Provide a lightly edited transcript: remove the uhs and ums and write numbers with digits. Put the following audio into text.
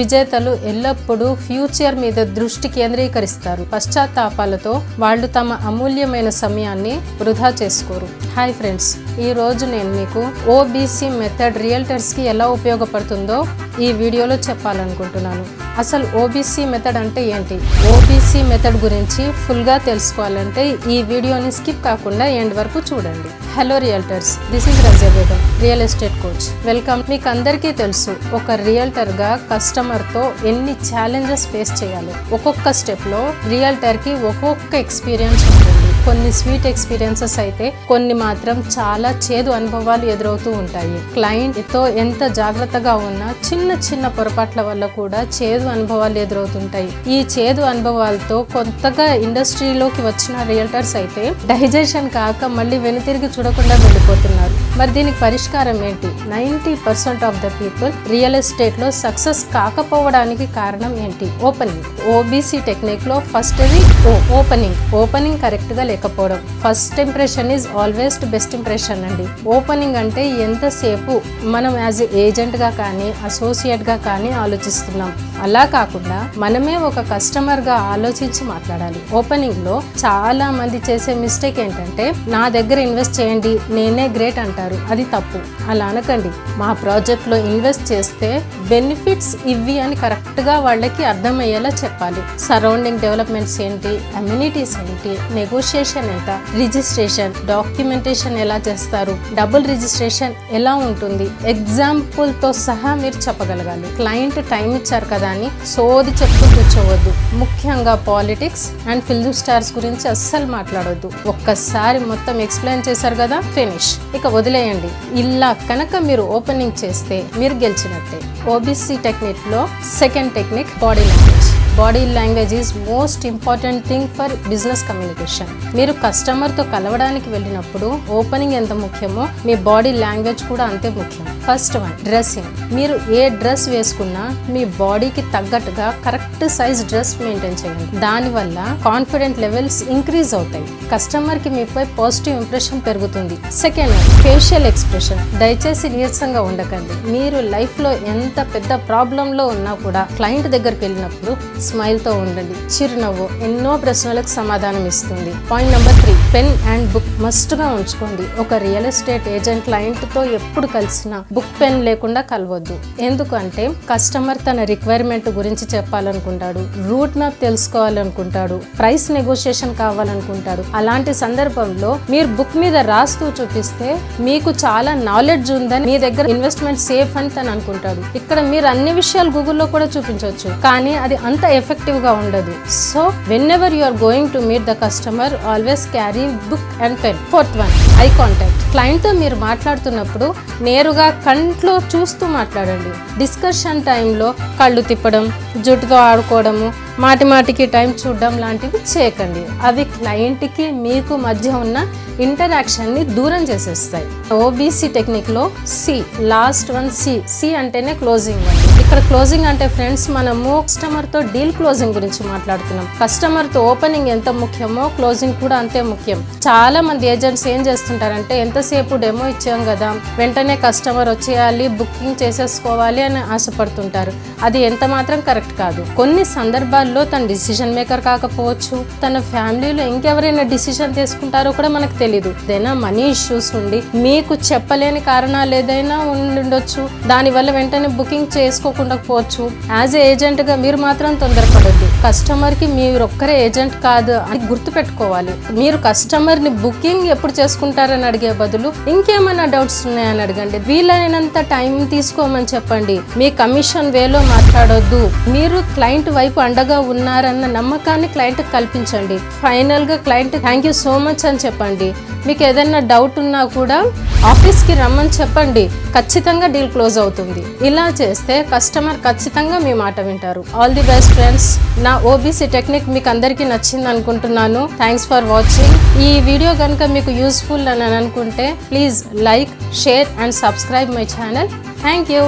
విజేతలు ఎల్లప్పుడూ ఫ్యూచర్ మీద దృష్టి కేంద్రీకరిస్తారు. పశ్చాత్తాపాలతో వాళ్ళు తమ అమూల్యమైన సమయాన్ని వృధా చేసుకోరు. హాయ్ ఫ్రెండ్స్, ఈ రోజు నేను మీకు ఓబీసీ మెథడ్ రియల్టర్స్ కి ఎలా ఉపయోగపడుతుందో ఈ వీడియోలో చెప్పాలనుకుంటున్నాను. అసలు ఓబీసీ మెథడ్ అంటే ఏంటి, ఓబీసీ మెథడ్ గురించి ఫుల్ గా తెలుసుకోవాలంటే ఈ వీడియోని స్కిప్ కాకుండా ఎండ్ వరకు చూడండి. Hello realtors, this is Razia Begum, real estate coach. Welcome. మీకు అందరికీ తెలుసు, ఒక రియల్టర్ గా కస్టమర్ తో ఎన్ని ఛాలెంజెస్ ఫేస్ చేయాలి. ఒక్కొక్క స్టెప్ లో రియల్టర్ కి ఒక్కొక్క ఎక్స్పీరియన్స్ ఉంటుంది. కొన్ని స్వీట్ ఎక్స్పీరియన్సెస్ అయితే కొన్ని మాత్రం చాలా చేదు అనుభవాలు ఎదురవుతూ ఉంటాయి. క్లయింట్ తో ఎంత జాగ్రత్తగా ఉన్నా చిన్న పొరపాట్ల వల్ల కూడా చేదు అనుభవాలు ఎదురవుతుంటాయి. ఈ చేదు అనుభవాలతో కొత్తగా ఇండస్ట్రీలోకి వచ్చిన రియల్టర్స్ అయితే డైజెషన్ కాక మళ్ళీ వెనుతిరిగి చూడకుండా వెళ్ళిపోతున్నారు. మరి దీనికి పరిష్కారం ఏంటి? 90% of the people real estate లో సక్సెస్ కాకపోవడానికి కారణం ఏంటి? ఓపెనింగ్. ఓబీసీ టెక్నిక్ లో ఫస్ట్ ఓపెనింగ్ కరెక్ట్ గా లేకపోవడం. First impression is always best impression అండి. ఓపెనింగ్ అంటే ఎంతసేపు మనం యాజ్ ఏజెంట్ గా కానీ అసోసియేట్ గా కానీ ఆలోచిస్తున్నాం. అలా కాకుండా మనమే ఒక కస్టమర్ గా ఆలోచించి మాట్లాడాలి. ఓపెనింగ్ లో చాలా మంది చేసే మిస్టేక్ ఏంటంటే, నా దగ్గర ఇన్వెస్ట్ చేయండి, నేనే గ్రేట్ అంటారు. అది తప్పు. అలా అనకండి. మా ప్రాజెక్ట్ లో ఇన్వెస్ట్ చేస్తే బెనిఫిట్స్ ఇవి అని కరెక్ట్ గా వాళ్ళకి అర్థమయ్యేలా చెప్పాలి. సరౌండింగ్ డెవలప్మెంట్స్ ఏంటి, అమ్యూనిటీస్ ఏంటి, నెగోషియేషన్ ఎంత, రిజిస్ట్రేషన్, డాక్యుమెంటేషన్ ఎలా చేస్తారు, డబుల్ రిజిస్ట్రేషన్ ఎలా ఉంటుంది, ఎగ్జాంపుల్ తో సహా మీరు చెప్పగలగాలి. క్లయింట్ టైం ఇచ్చారు కదా అని సోది చెప్తూ కూర్చోవద్దు. ముఖ్యంగా పాలిటిక్స్ అండ్ ఫిల్మ్ స్టార్స్ గురించి అస్సలు మాట్లాడొద్దు. ఒక్కసారి మొత్తం ఎక్స్ప్లెయిన్ చేశారు కదా, ఫినిష్, ఇక వదిలేయండి. ఇలా కనుక మీరు ఓపెనింగ్ చేస్తే మీరు గెలిచినట్టే. ఓబీసీ టెక్నిక్ లో second technique body language. Body language is most important thing for business communication. మీరు కస్టమర్తో కలవడానికి వెళ్ళినప్పుడు ఓపెనింగ్ ఎంత ముఖ్యమో మీ బాడీ లాంగ్వేజ్ కూడా అంతే ముఖ్యం. First one, dressing. మీరు ఏ డ్రెస్ వేసుకున్నా మీ బాడీకి తగ్గట్టుగా కరెక్ట్ సైజ్ డ్రెస్ మెయింటైన్ చేయండి. దానివల్ల కాన్ఫిడెంట్ లెవెల్స్ ఇంక్రీజ్ అవుతాయి. కస్టమర్కి మీపై పాజిటివ్ ఇంప్రెషన్ పెరుగుతుంది. Second one, facial expression. దయచేసి నీరసంగా ఉండకండి. మీరు లైఫ్లో ఎంత పెద్ద ప్రాబ్లంలో ఉన్నా కూడా క్లయింట్ దగ్గరికి వెళ్ళినప్పుడు స్మైల్ తో ఉండండి. చిరునవ్వు ఎన్నో ప్రశ్నలకు సమాధానం ఇస్తుంది. Point number 3, pen and book must గా ఉంచుకోండి. ఒక రియల్ ఎస్టేట్ ఏజెంట్ క్లయింట్ తో ఎప్పుడు కలిసినా బుక్ పెన్ లేకుండా కలవద్దు. ఎందుకంటే కస్టమర్ తన రిక్వైర్మెంట్ గురించి చెప్పాలనుకుంటాడు, రూట్ మ్యాప్ తెలుసుకోవాలనుకుంటాడు, ప్రైస్ నెగోషియేషన్ కావాలనుకుంటాడు. అలాంటి సందర్భంలో మీరు బుక్ మీద రాస్తూ చూపిస్తే మీకు చాలా నాలెడ్జ్ ఉందని, మీ దగ్గర ఇన్వెస్ట్మెంట్ సేఫ్ అని తను అనుకుంటాడు. ఇక్కడ మీరు అన్ని విషయాలు గూగుల్లో కూడా చూపించవచ్చు, కానీ అది అంత ఎఫెక్టివ్ గా ఉండదు. So whenever you are going to meet the customer, always carry book and pen. Fourth one, eye contact. Client తో మీరు మాట్లాడుతున్నప్పుడు నేరుగా కంట్లో చూస్తూ మాట్లాడండి. డిస్కషన్ టైంలో కళ్ళు తిప్పడం, జుట్టుతో ఆడుకోవడము, మాటికి టైం చూడడం లాంటివి చేయకండి. అవి క్లయింట్కి మీకు మధ్య ఉన్న ఇంటరాక్షన్ ని దూరం చేసేస్తాయి. ఓబీసీ టెక్నిక్ లో సి, లాస్ట్ వన్ సి అంటేనే క్లోజింగ్. ఇక్కడ క్లోజింగ్ అంటే ఫ్రెండ్స్, మనము కస్టమర్ తో డీల్ క్లోజింగ్ గురించి మాట్లాడుతున్నాం. కస్టమర్ తో ఓపెనింగ్ ఎంత ముఖ్యమో క్లోజింగ్ కూడా అంతే ముఖ్యం. చాలా మంది ఏజెంట్స్ ఏం చేస్తుంటారంటే, ఎంతసేపు డెమో ఇచ్చాం కదా, వెంటనే కస్టమర్ వచ్చేయాలి, బుకింగ్ చేసేసుకోవాలి అని ఆశపడుతుంటారు. అది ఎంత మాత్రం కరెక్ట్ కాదు. కొన్ని సందర్భాల్లో తన డిసిషన్ మేకర్ కాకపోవచ్చు, తన ఫ్యామిలీలో ఇంకెవరైనా డిసిషన్ తీసుకుంటారో కూడా మనకు తెలియదు. ఏదైనా మనీ ఇష్యూస్ ఉండి మీకు చెప్పలేని కారణాలు ఏదైనా ఉండొచ్చు, దానివల్ల వెంటనే బుకింగ్ చేసుకోకుండా పోవచ్చు. యాజ్ ఏజెంట్ గా మీరు మాత్రం తొందరపడద్దు. కస్టమర్ కి మీరు ఒక్కరే ఏజెంట్ కాదు అని గుర్తు పెట్టుకోవాలి. మీరు కస్టమర్ ని బుకింగ్ ఎప్పుడు చేసుకుంటారని అడిగే బదులు ఇంకేమైనా డౌట్స్ ఉన్నాయని అడగండి. వీలైనంత టైం తీసుకోమని చెప్పండి. మీ కమిషన్ వేలో మాట్లాడొద్దు. మీరు క్లయింట్ వైపు అండగా ఉన్నారన్న నమ్మకాన్ని క్లయింట్ కల్పించండి. ఫైనల్ గా client thank you so much అని చెప్పండి. మీకు ఏదైనా డౌట్ ఉన్నా కూడా ఆఫీస్కి రమ్మని చెప్పండి. ఖచ్చితంగా డీల్ క్లోజ్ అవుతుంది. ఇలా చేస్తే కస్టమర్ ఖచ్చితంగా మీ మాట వింటారు. All the best friends. నా ఓబీసీ టెక్నిక్ మీకు అందరికీ నచ్చింది అనుకుంటున్నాను. Thanks for watching. ఈ వీడియో కనుక మీకు యూస్ఫుల్ అని అనుకుంటే please like, share and subscribe my channel. Thank you.